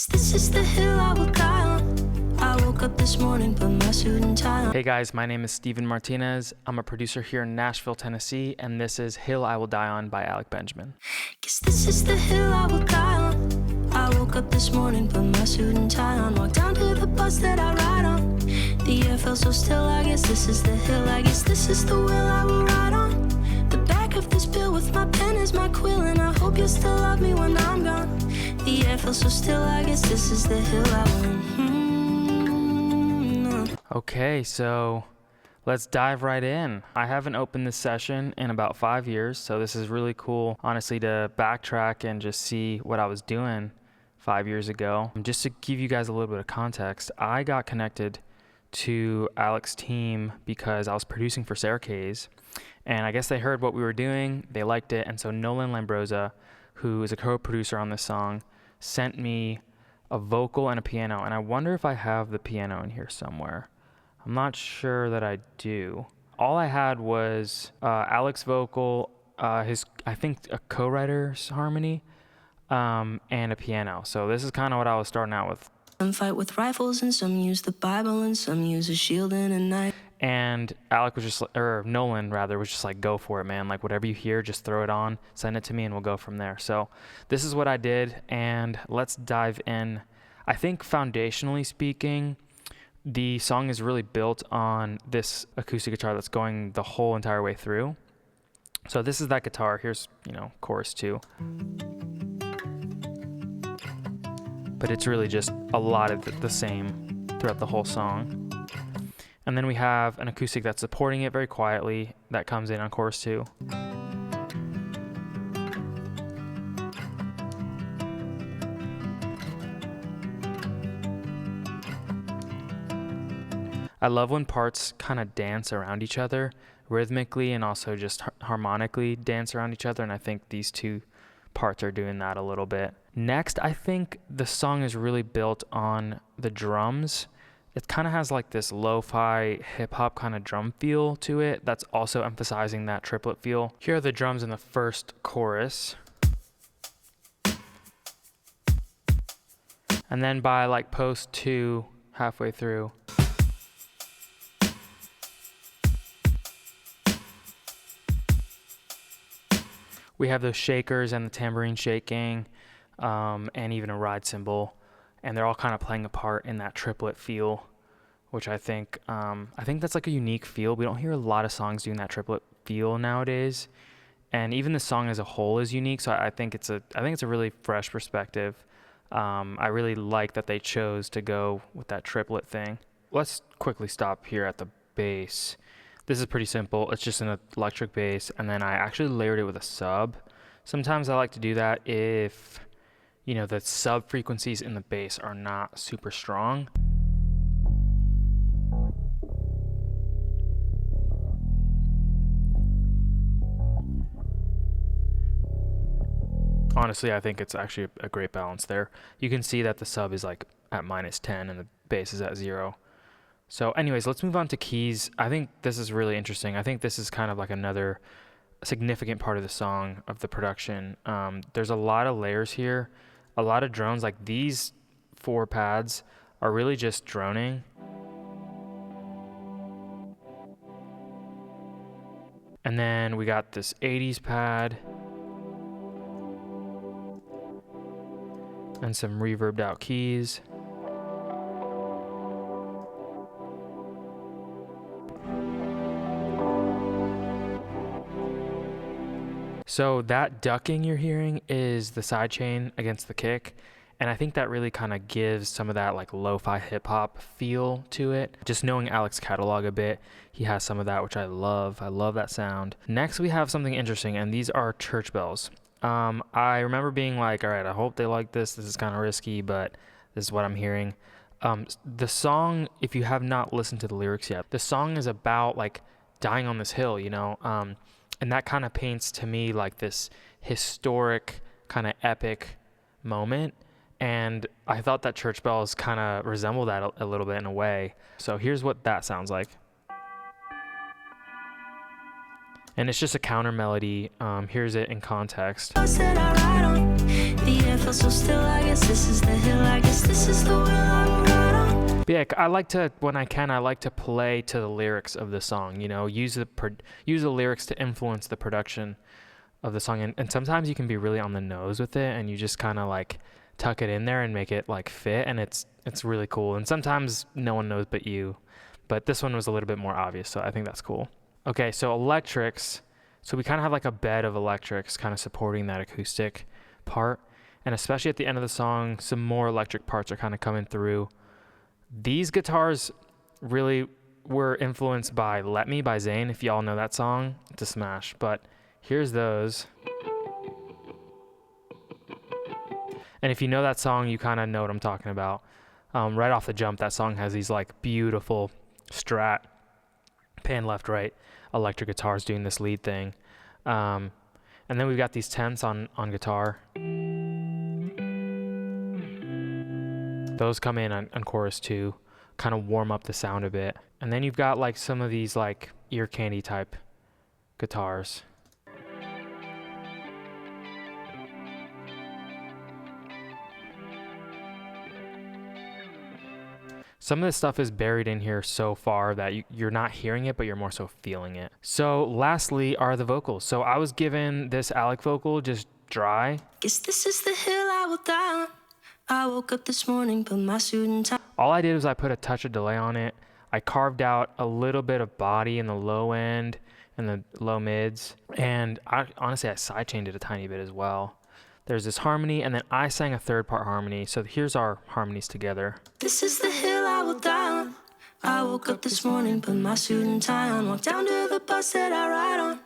Guess this is the hill I will die on. I woke up this morning, put my suit and tie on. Hey guys, my name is Steven Martinez. I'm a producer here in Nashville, Tennessee, and this is Hill I Will Die On by Alec Benjamin. Guess this is the hill I will die on. I woke up this morning, put my suit and tie on. Walked down to the bus that I ride on. The air felt so still, I guess this is the hill. I guess this is the wheel I will ride on. The back of this bill with my pen is my quill, and I hope you'll still love me when I'm gone. The air feels so still, I guess this is the hill I will. Okay, so let's dive right in. I haven't opened this session in about 5 years, so this is really cool, honestly, to backtrack and just see what I was doing 5 years ago. Just to give you guys a little bit of context, I got connected to Alec's team because I was producing for Sara Kays, and I guess they heard what we were doing, they liked it, and so Nolan Lambrosa, who is a co-producer on this song, sent me a vocal and a piano, and I wonder if I have the piano in here somewhere. I'm not sure that I do. All I had was Alec's vocal, I think a co-writer's harmony, and a piano. So this is kind of what I was starting out with. Some fight with rifles and some use the Bible and some use a shield and a knife. And Alec was just, or Nolan rather, was just like, go for it, man. Like whatever you hear, just throw it on, send it to me, and we'll go from there. So this is what I did, and let's dive in. I think foundationally speaking, the song is really built on this acoustic guitar that's going the whole entire way through. So this is that guitar. Here's, chorus 2. But it's really just a lot of the same throughout the whole song. And then we have an acoustic that's supporting it very quietly that comes in on chorus 2. I love when parts kind of dance around each other rhythmically and also just harmonically dance around each other, and I think these two parts are doing that a little bit. Next, I think the song is really built on the drums. It kind of has like this lo-fi hip-hop kind of drum feel to it that's also emphasizing that triplet feel. Here are the drums in the first chorus. And then by like post 2, halfway through, we have those shakers and the tambourine shaking, and even a ride cymbal, and they're all kind of playing a part in that triplet feel, which I think that's like a unique feel. We don't hear a lot of songs doing that triplet feel nowadays, and even the song as a whole is unique. So I think it's a really fresh perspective. I really like that they chose to go with that triplet thing. Let's quickly stop here at the bass. This is pretty simple. It's just an electric bass, and then I actually layered it with a sub. Sometimes I like to do that if, the sub frequencies in the bass are not super strong. Honestly, I think it's actually a great balance there. You can see that the sub is like at -10 and the bass is at 0. So anyways, let's move on to keys. I think this is really interesting. I think this is kind of like another significant part of the song, of the production. There's a lot of layers here, a lot of drones. Like these 4 pads are really just droning. And then we got this 80s pad and some reverbed out keys. So that ducking you're hearing is the sidechain against the kick, and I think that really kind of gives some of that like lo-fi hip-hop feel to it. Just knowing Alec's catalog a bit, he has some of that, which I love. I love that sound. Next, we have something interesting, and these are church bells. I remember being like, all right, I hope they like this. This is kind of risky, but this is what I'm hearing. The song, if you have not listened to the lyrics yet, the song is about like dying on this hill, and that kind of paints to me like this historic kind of epic moment. And I thought that church bells kind of resemble that a little bit in a way. So here's what that sounds like. and it's just a counter melody. Here's it in context. The air feels so still, I guess this is the hill I guess this is the wheel I will ride on. But yeah, I like to, when I can, I like to play to the lyrics of the song, you know, use the lyrics to influence the production of the song. And sometimes you can be really on the nose with it, and you just kind of like tuck it in there and make it like fit, and it's really cool. And sometimes no one knows but you, but this one was a little bit more obvious, so I think that's cool. Okay, so electrics. So we kind of have like a bed of electrics kind of supporting that acoustic part, and especially at the end of the song, some more electric parts are kind of coming through. These guitars really were influenced by Let Me by Zayn. If y'all know that song, it's a smash, but here's those. And if you know that song, you kind of know what I'm talking about. Right off the jump, that song has these like beautiful Strat, pan left, right, electric guitars doing this lead thing. And then we've got these tenths on guitar. Those come in on chorus too, kind of warm up the sound a bit. And then you've got like some of these like ear candy type guitars. Some of this stuff is buried in here so far that you're not hearing it, but you're more so feeling it. So lastly are the vocals. So I was given this Alec vocal just dry. Guess this is the hill I will die on. I woke up this morning, put my suit and tie. All I did was I put a touch of delay on it. I carved out a little bit of body in the low end and the low mids. And honestly, I sidechained it a tiny bit as well. There's this harmony, and then I sang a third part harmony. So here's our harmonies together. This is the hill I will die on. I woke up this morning, put my suit and tie on. Walked down to the bus that I ride on.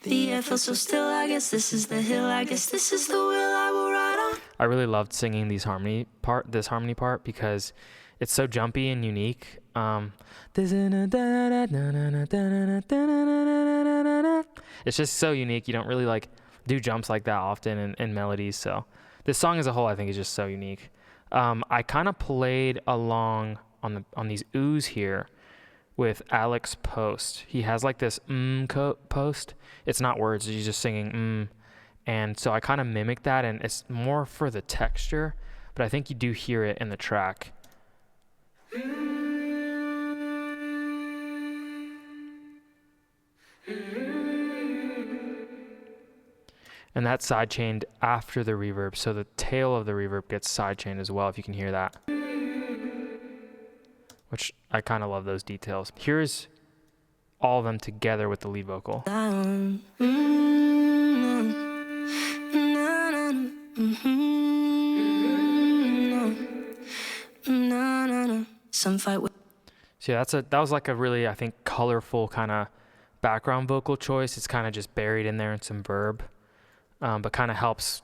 The air feels so still, I guess this is the hill. I guess this is the wheel I will ride on. I really loved singing this harmony part because it's so jumpy and unique. It's just so unique. You don't really like do jumps like that often in melodies. So this song as a whole, I think, is just so unique. I kind of played along on these oohs here with Alec's post. He has like this post. It's not words. He's just singing and so I kind of mimic that, and it's more for the texture, but I think you do hear it in the track. And that's sidechained after the reverb, so the tail of the reverb gets sidechained as well, if you can hear that. Which I kind of love those details. Here's all of them together with the lead vocal. Some fight with. So yeah, that was like a really, I think, colorful kind of background vocal choice. It's kind of just buried in there in some verb, but kind of helps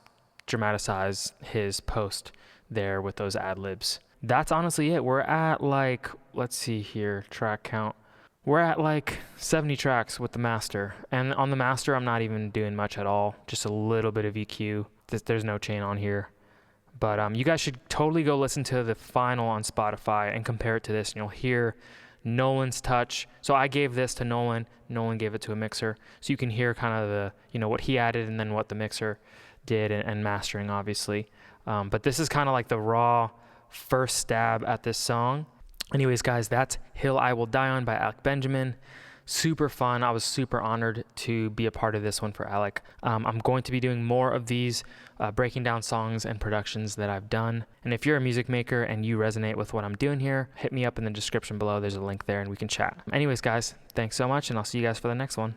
dramatize his post there with those ad-libs. That's honestly it. We're at like, let's see here, track count. We're at like 70 tracks with the master. And on the master, I'm not even doing much at all. Just a little bit of EQ. There's no chain on here. But you guys should totally go listen to the final on Spotify and compare it to this, and you'll hear Nolan's touch. So I gave this to Nolan. Nolan gave it to a mixer. So you can hear kind of the, what he added and then what the mixer did and mastering, obviously. But this is kind of like the raw first stab at this song. Anyways, guys, that's Hill I Will Die On by Alec Benjamin. Super fun. I was super honored to be a part of this one for Alec. I'm going to be doing more of these breaking down songs and productions that I've done. And if you're a music maker and you resonate with what I'm doing here, hit me up in the description below. There's a link there and we can chat. Anyways, guys, thanks so much, and I'll see you guys for the next one.